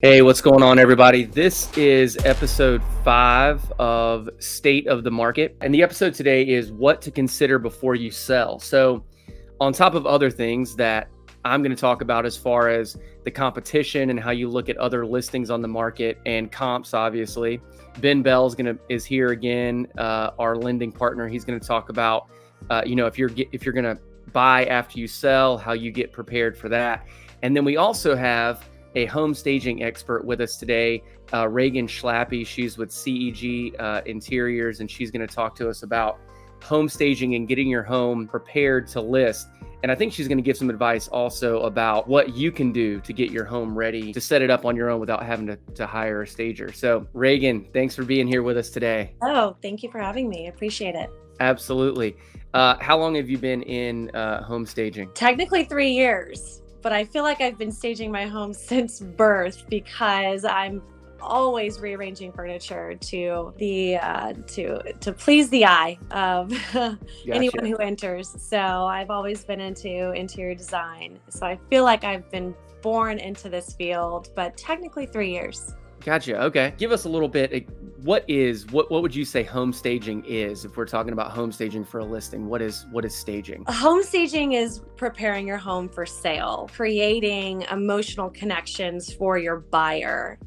Hey, what's going on, everybody? This is episode 5 of State of the Market. And the episode today is what to consider before you sell. So on top of other things that I'm going to talk about as far as the competition and how you look at other listings on the market and comps, obviously, Ben Bell is here again, our lending partner. He's going to talk about, if you're going to buy after you sell, how you get prepared for that. And then we also have a home staging expert with us today, Reagan Schlappy. She's with CEG Interiors, and she's going to talk to us about home staging and getting your home prepared to list. And I think she's going to give some advice also about what you can do to get your home ready to set it up on your own without having to hire a stager. So Reagan, thanks for being here with us today. Oh, thank you for having me. I appreciate it. Absolutely. How long have you been in home staging? Technically 3 years. But I feel like I've been staging my home since birth because I'm always rearranging furniture to please the eye of anyone who enters. So I've always been into interior design. So I feel like I've been born into this field, but technically 3 years. Gotcha. Okay. Give us a little bit. What would you say home staging is? If we're talking about home staging for a listing, what is staging? Home staging is preparing your home for sale, creating emotional connections for your buyer.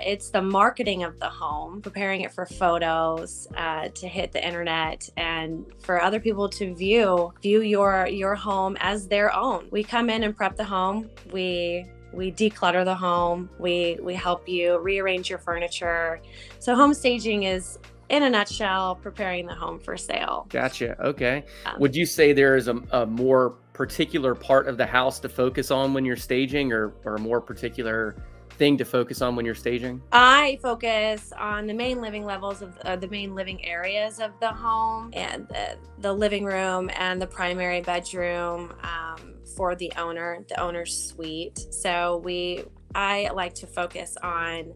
It's the marketing of the home, preparing it for photos to hit the internet and for other people to view your home as their own. We come in and prep the home. We declutter the home. We help you rearrange your furniture. So home staging is, in a nutshell, preparing the home for sale. Gotcha. Okay. Would you say there is a more particular part of the house to focus on when you're staging, or a more particular thing to focus on when you're staging? I focus on the main living levels of the main living areas of the home, and the living room and the primary bedroom for the owner's suite. So I like to focus on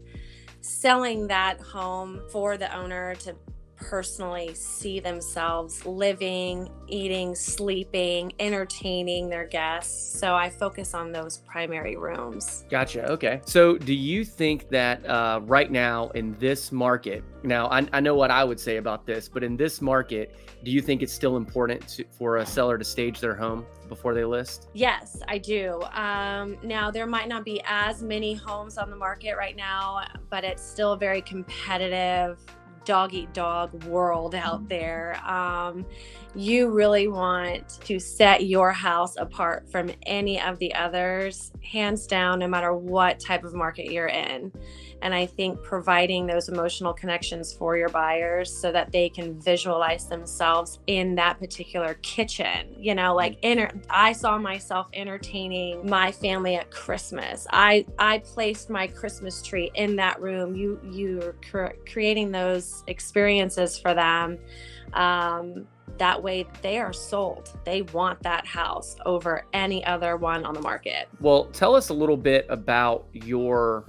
selling that home for the owner to personally see themselves living, eating, sleeping, entertaining their guests. So I focus on those primary rooms. Gotcha. Okay. So do you think that right now in this market, now I know what I would say about this, but in this market, do you think it's still important for a seller to stage their home before they list? Yes, I do. Now, there might not be as many homes on the market right now, but it's still a very competitive dog-eat-dog world out there. You really want to set your house apart from any of the others, hands down, no matter what type of market you're in. And I think providing those emotional connections for your buyers so that they can visualize themselves in that particular kitchen, I saw myself entertaining my family at Christmas. I placed my Christmas tree in that room. You're creating those experiences for them. That way they are sold. They want that house over any other one on the market. Well, tell us a little bit about your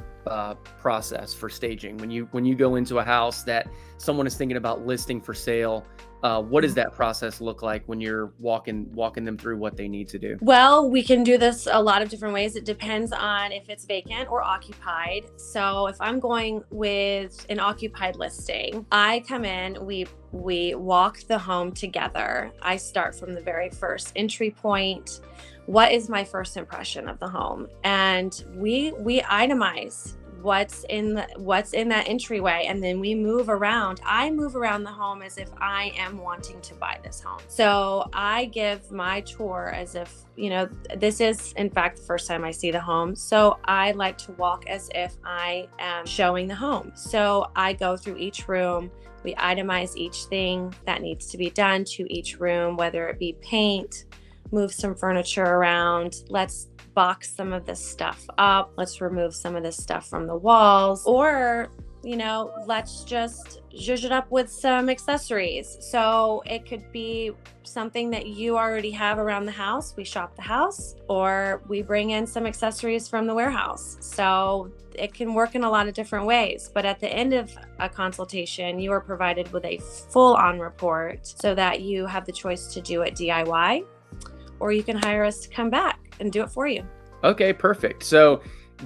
process for staging. When you go into a house that someone is thinking about listing for sale, what does that process look like when you're walking them through what they need to do? Well, we can do this a lot of different ways. It depends on if it's vacant or occupied. So if I'm going with an occupied listing, I come in, we walk the home together. I start from the very first entry point. What is my first impression of the home? And we itemize what's in that entryway, and then we move around. I move around the home as if I am wanting to buy this home. So I give my tour as if, this is in fact the first time I see the home. So I like to walk as if I am showing the home. So I go through each room. We itemize each thing that needs to be done to each room, whether it be paint, move some furniture around, let's box some of this stuff up, let's remove some of this stuff from the walls, or let's just zhuzh it up with some accessories. So it could be something that you already have around the house. We shop the house, or we bring in some accessories from the warehouse. So it can work in a lot of different ways. But at the end of a consultation, you are provided with a full-on report so that you have the choice to do it DIY, or you can hire us to come back and do it for you. Okay, perfect. So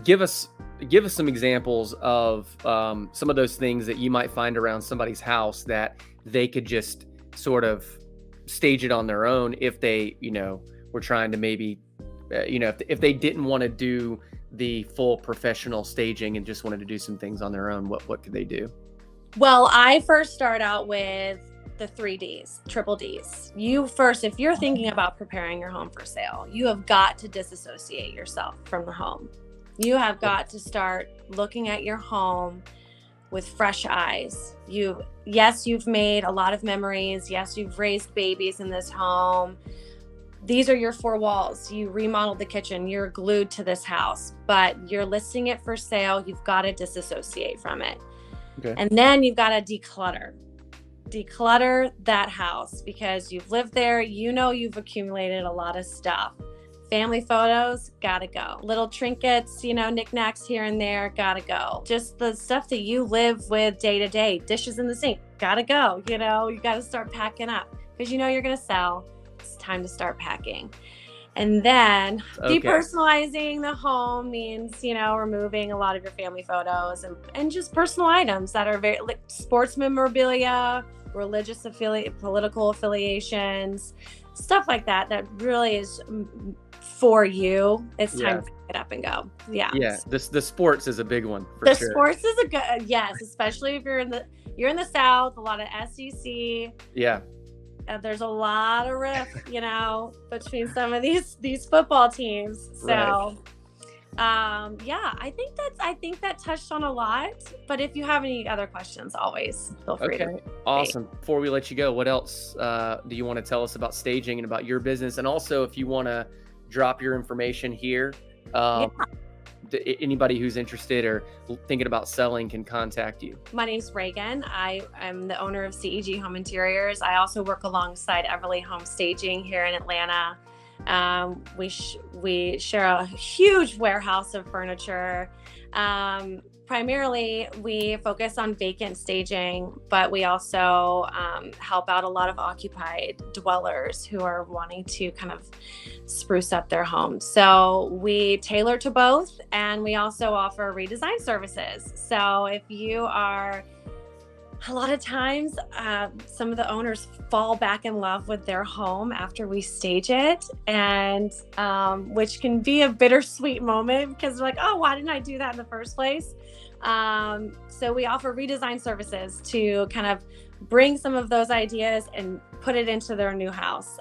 give us give us some examples of some of those things that you might find around somebody's house that they could just sort of stage it on their own if they, were trying to maybe, if they didn't want to do the full professional staging and just wanted to do some things on their own, what could they do? Well, I first start out with the 3Ds, triple Ds. If you're thinking about preparing your home for sale, you have got to disassociate yourself from the home. You have got to start looking at your home with fresh eyes. You've made a lot of memories. Yes, you've raised babies in this home. These are your four walls. You remodeled the kitchen. You're glued to this house, but you're listing it for sale. You've got to disassociate from it. Okay. And then you've got to declutter that house because you've lived there. You've accumulated a lot of stuff. Family photos, gotta go. Little trinkets, knickknacks here and there, gotta go. Just the stuff that you live with day to day, dishes in the sink, gotta go. You gotta start packing up because you're gonna sell. It's time to start packing. And then depersonalizing the home means, removing a lot of your family photos and just personal items that are very like sports memorabilia, religious political affiliations, stuff like that really is for you. It's time to pick it up and go. Yeah. Yeah. The sports is a big one for sure. Sports is a good, yes, especially if you're in the South, a lot of SEC. Yeah. There's a lot of rift, between some of these football teams. So, I think that touched on a lot. But if you have any other questions, always feel free to. Awesome. Before we let you go, what else do you want to tell us about staging and about your business? And also, if you want to drop your information here, anybody who's interested or thinking about selling can contact you. My name's Reagan. I am the owner of CEG Home Interiors. I also work alongside Everly Home Staging here in Atlanta. We share a huge warehouse of furniture. Primarily, we focus on vacant staging, but we also help out a lot of occupied dwellers who are wanting to kind of spruce up their homes. So we tailor to both, and we also offer redesign services. So if you are, a lot of times, some of the owners fall back in love with their home after we stage it, and which can be a bittersweet moment because they're like, oh, why didn't I do that in the first place? So we offer redesign services to kind of bring some of those ideas and put it into their new house.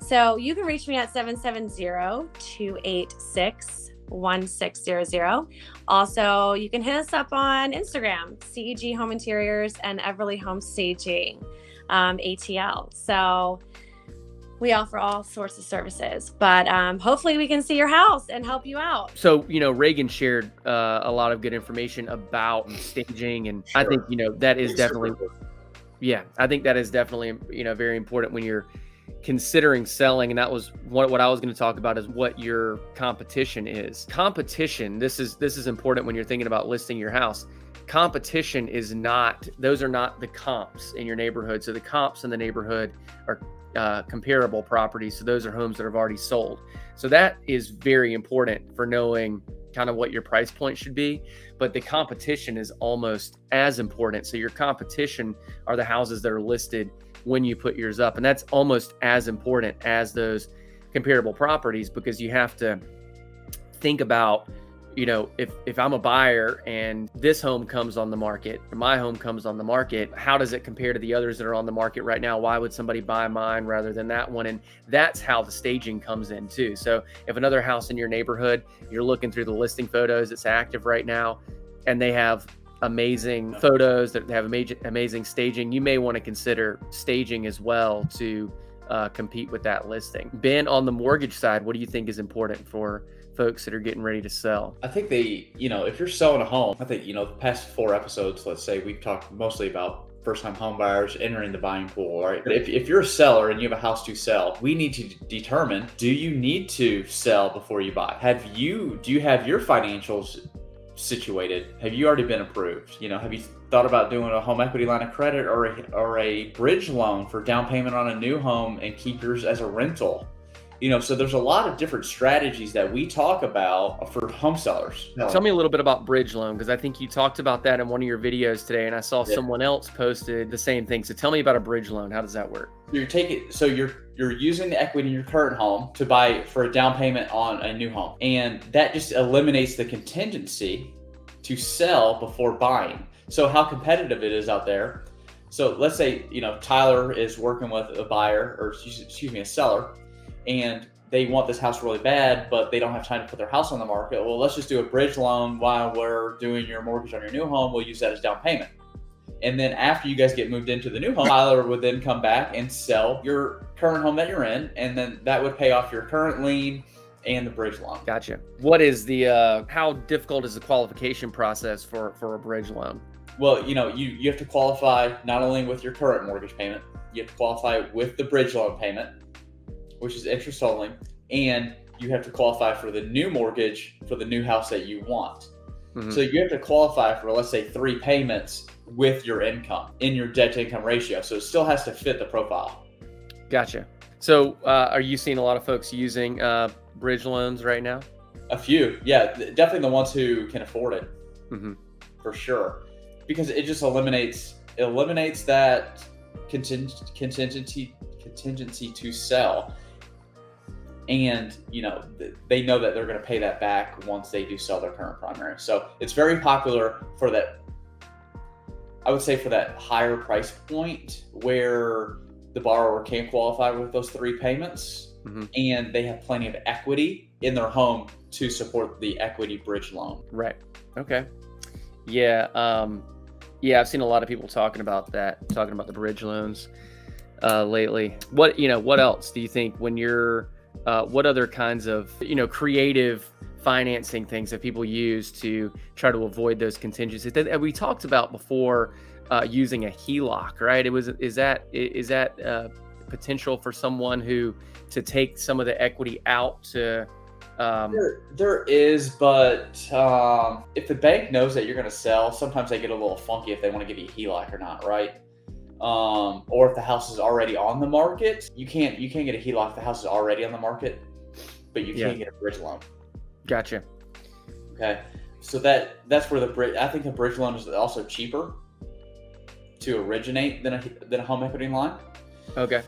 So you can reach me at 770-286-1600. Also, you can hit us up on Instagram, CEG Home Interiors and Everly Home Staging, ATL. So we offer all sorts of services, but hopefully we can see your house and help you out. So, Reagan shared a lot of good information about staging, and I think, that is definitely, I think that is definitely, very important when you're considering selling. And that was what I was going to talk about, is what your competition is. Competition, this is important when you're thinking about listing your house. Competition is not, those are not the comps in your neighborhood. So the comps in the neighborhood are comparable properties. So those are homes that have already sold. So that is very important for knowing kind of what your price point should be. But the competition is almost as important. So your competition are the houses that are listed when you put yours up. And that's almost as important as those comparable properties, because you have to think about, if I'm a buyer and this home comes on the market, or my home comes on the market, how does it compare to the others that are on the market right now? Why would somebody buy mine rather than that one? And that's how the staging comes in too. So if another house in your neighborhood, you're looking through the listing photos, it's active right now, and they have amazing photos, that have amazing staging, you may want to consider staging as well to compete with that listing. Ben, on the mortgage side, what do you think is important for folks that are getting ready to sell? I think if you're selling a home, I think, the past 4 episodes, let's say, we've talked mostly about first-time home buyers entering the buying pool, right? But if you're a seller and you have a house to sell, we need to determine, do you need to sell before you buy? Do you have your financials situated? Have you already been approved? Have you thought about doing a home equity line of credit or a bridge loan for down payment on a new home and keep yours as a rental? So there's a lot of different strategies that we talk about for home sellers. Tell me a little bit about bridge loan, because I think you talked about that in one of your videos today, and I saw someone else posted the same thing. So tell me about a bridge loan. How does that work? You're using the equity in your current home to buy for a down payment on a new home, and that just eliminates the contingency to sell before buying. So how competitive it is out there. So let's say, Tyler is working with a buyer, or excuse me, a seller, and they want this house really bad, but they don't have time to put their house on the market. Well, let's just do a bridge loan while we're doing your mortgage on your new home. We'll use that as down payment. And then after you guys get moved into the new home, Tyler would then come back and sell your current home that you're in, and then that would pay off your current lien and the bridge loan. Gotcha. What is the, how difficult is the qualification process for a bridge loan? Well, you have to qualify not only with your current mortgage payment, you have to qualify with the bridge loan payment, which is interest only, and you have to qualify for the new mortgage for the new house that you want. So you have to qualify for, let's say, 3 payments with your income in your debt to income ratio. So it still has to fit the profile. Gotcha. So are you seeing a lot of folks using bridge loans right now? A few, yeah, definitely the ones who can afford it, for sure, because it just eliminates that contingency to sell, and they know that they're going to pay that back once they do sell their current primary. So it's very popular for that. I would say for that higher price point where the borrower can qualify with those 3 payments, and they have plenty of equity in their home to support the equity bridge loan. Right. Okay. Yeah. I've seen a lot of people talking about the bridge loans lately. What else do you think when you're, what other kinds of, creative financing things that people use to try to avoid those contingencies that we talked about before, using a HELOC, right? Is that potential for someone to take some of the equity out to, there is, but if the bank knows that you're going to sell, sometimes they get a little funky if they want to give you a HELOC or not, right? Or if the house is already on the market, you can't get a HELOC if the house is already on the market, but you can get a bridge loan. Gotcha. Okay, so that's where I think the bridge loan is also cheaper to originate than a home equity line. Okay.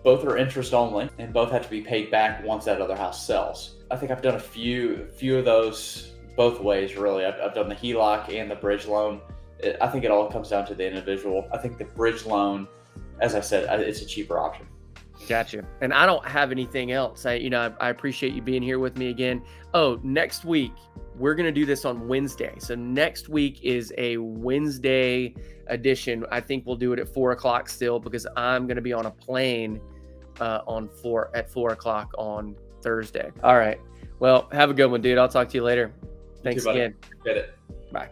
Both are interest only, and both have to be paid back once that other house sells. I think I've done a few of those both ways, really. I've done the HELOC and the bridge loan. I think it all comes down to the individual. I think the bridge loan, as I said, it's a cheaper option. Gotcha. And I don't have anything else. I appreciate you being here with me again. Oh, next week, we're going to do this on Wednesday. So next week is a Wednesday edition. I think we'll do it at 4 o'clock still, because I'm going to be on a plane at 4 o'clock on Thursday. All right. Well, have a good one, dude. I'll talk to you later. Thanks again. Get it. Bye.